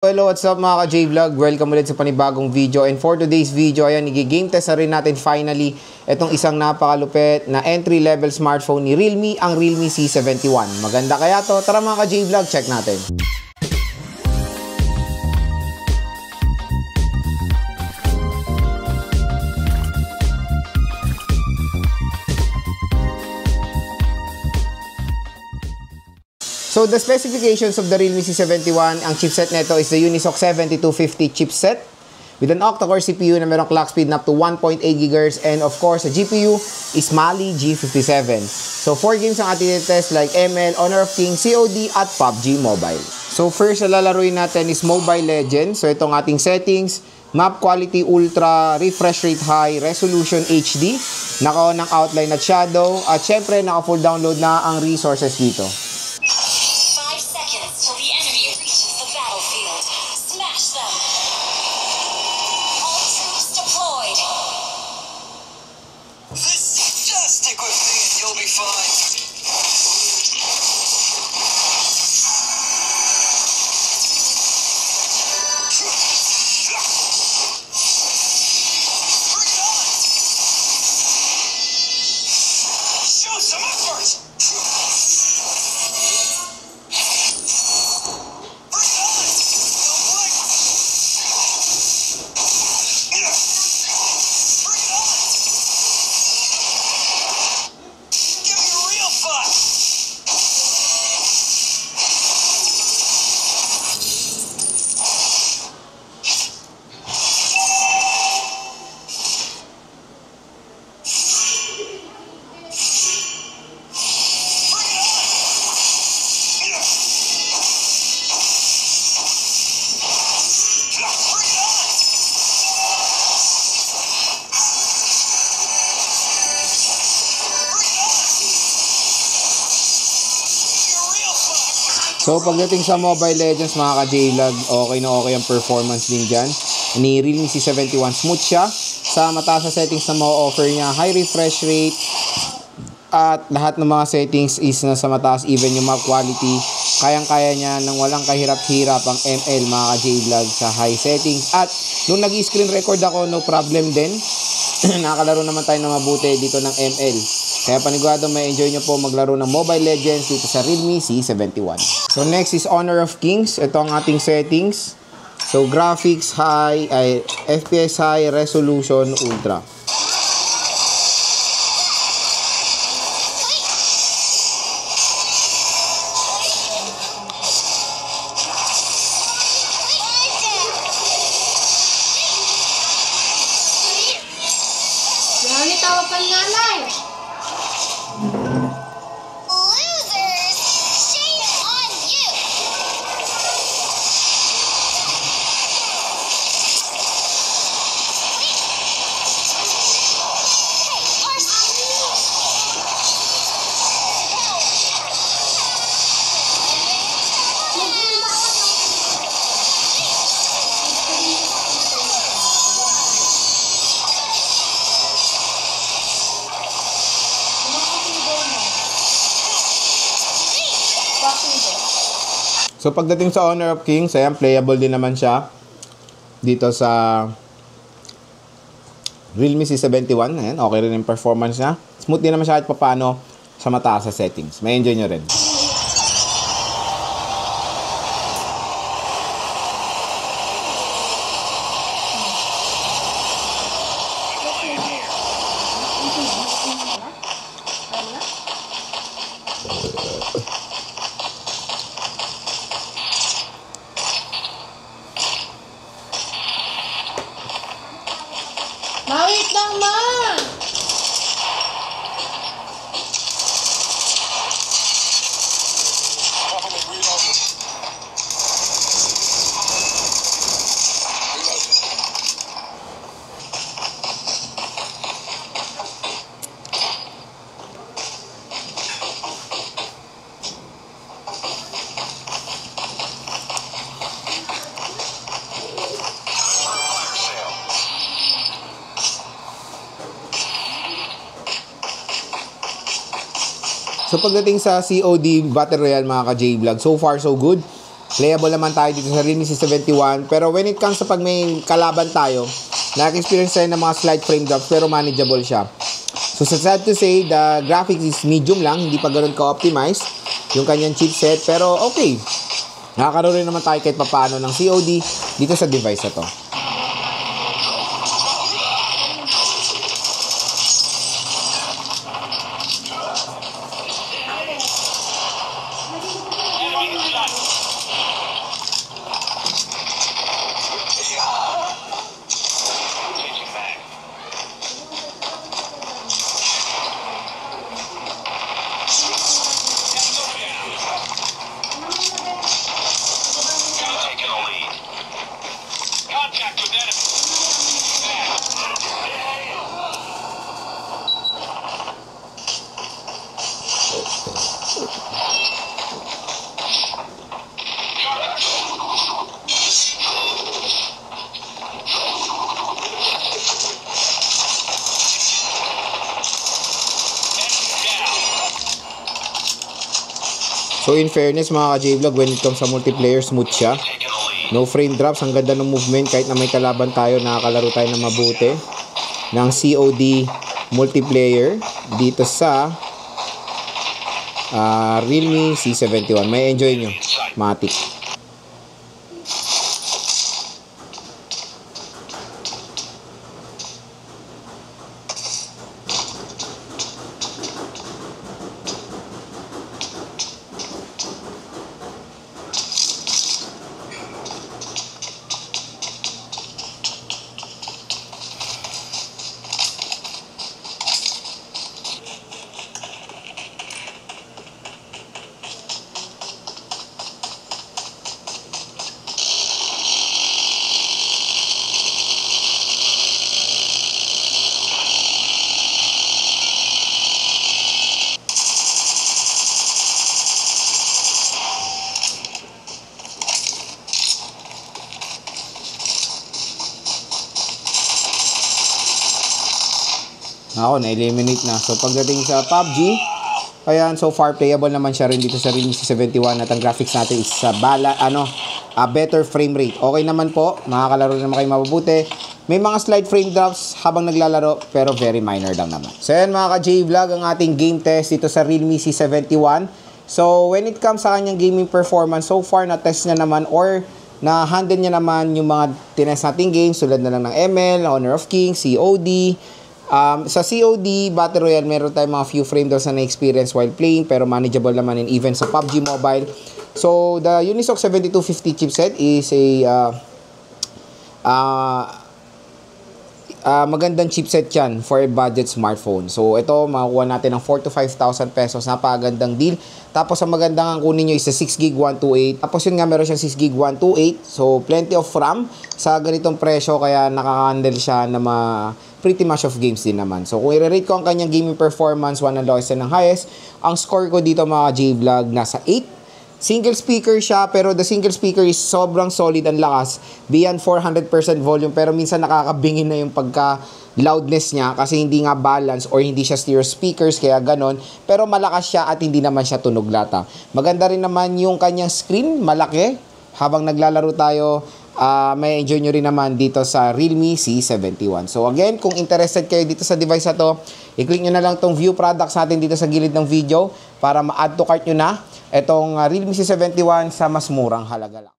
Hello, what's up mga ka-J-Vlog? Welcome ulit sa panibagong video. And for today's video, ayan, i-game test na rin natin finally itong isang napakalupit na entry-level smartphone ni Realme, ang Realme C71. Maganda kaya to? Tara mga ka-J-Vlog, check natin. So, the specifications of the Realme C71, ang chipset nito is the Unisoc 7250 chipset with an octa-core CPU na merong clock speed na up to 1.8 GHz, and of course, the GPU is Mali G57. So, 4 games ang ating test like ML, Honor of Kings, COD, at PUBG Mobile. So, first na lalaruin natin is Mobile Legends. So, itong ating settings, map quality ultra, refresh rate high, resolution HD, naka-on ang outline at shadow, at syempre, naka-full download na ang resources dito. So, pagdating sa Mobile Legends, mga ka-J-Vlog, okay na okay ang performance din dyan. Ni Realme C71, smooth siya. Sa mataas na settings na ma-offer niya, high refresh rate, at lahat ng mga settings is nasa mataas, even yung map quality. Kayang-kaya niya nang walang kahirap-hirap ang ML, mga ka-J-Vlog, sa high settings. At nung nag-screen record ako, no problem din. Nakakalaro naman tayo na mabuti dito ng ML. Kaya panigurado may enjoy nyo po maglaro ng Mobile Legends dito sa Realme C71. So next is Honor of Kings. Ito ang ating settings. So graphics high, FPS high, resolution ultra. Tawa pa ni nanay. So pagdating sa Honor of Kings, ayan, playable din naman siya dito sa Realme C71. Ayan, okay rin yung performance niya. Smooth din naman siya kahit paano sa mataas sa settings. May enjoy nyo rin. Mawit lang, ma! So pagdating sa COD Battle Royale, mga ka-J-Vlog, so far so good. Playable naman tayo dito sa Realme C71. Pero when it comes sa pag may kalaban tayo, naka-experience tayo ng mga slight frame drops pero manageable siya. So sad to say, the graphics is medium lang, hindi pa ganoon ka-optimize yung kanyang chipset. Pero okay, nakakaroon rin naman tayo kahit papaano ng COD dito sa device na to. So in fairness mga ka-J-Vlog, when it comes sa multiplayer, smooth siya. No frame drops, ang ganda ng movement. Kahit na may kalaban tayo, nakakalaro tayo ng mabuti ng COD multiplayer dito sa Realme C71. May enjoy nyo, matik. Ako, na-eliminate na. So, pagdating sa PUBG, ayan, so far, playable naman siya rin dito sa Realme C71 at ang graphics natin is sa better frame rate. Okay naman po, makakalaro naman kayo mabubuti. May mga slight frame drops habang naglalaro, pero very minor lang naman. So, ayan mga ka-J-Vlog, ang ating game test dito sa Realme C71. So, when it comes sa kanyang gaming performance, so far, na-test niya naman or na-handle niya naman yung mga tinest nating games, tulad na lang ng ML, Honor of Kings, COD. Sa COD Battle Royale, meron tayong mga few frame drops na na-experience while playing, pero manageable naman in even sa PUBG Mobile. So, the Unisoc 7250 chipset is a magandang chipset yan for a budget smartphone. So, ito, makukuha natin ng 4,000 to 5,000 pesos. Napakagandang deal. Tapos, ang magandang ang kunin nyo is sa 6GB 128. Tapos, yun nga, meron siyang 6GB 128. So, plenty of RAM sa ganitong presyo. Kaya, nakaka-handle siya na pretty much of games din naman. So, kung i-rate ko ang kanyang gaming performance, one ang lowest and ang highest, ang score ko dito mga J-Vlog, nasa 8. Single speaker siya, pero the single speaker is sobrang solid ang lakas. Beyond 400% volume, pero minsan nakakabingin na yung pagka-loudness niya kasi hindi nga balance or hindi siya stereo speakers, kaya ganon. Pero malakas siya at hindi naman siya tunog lata. Maganda rin naman yung kanyang screen, malaki. Habang naglalaro tayo, may enjoy nyo rin naman dito sa Realme C71. So again, kung interested kayo dito sa device na to, i-click nyo na lang tong view products natin dito sa gilid ng video para ma-add to cart nyo na itong Realme C71 sa mas murang halaga lang.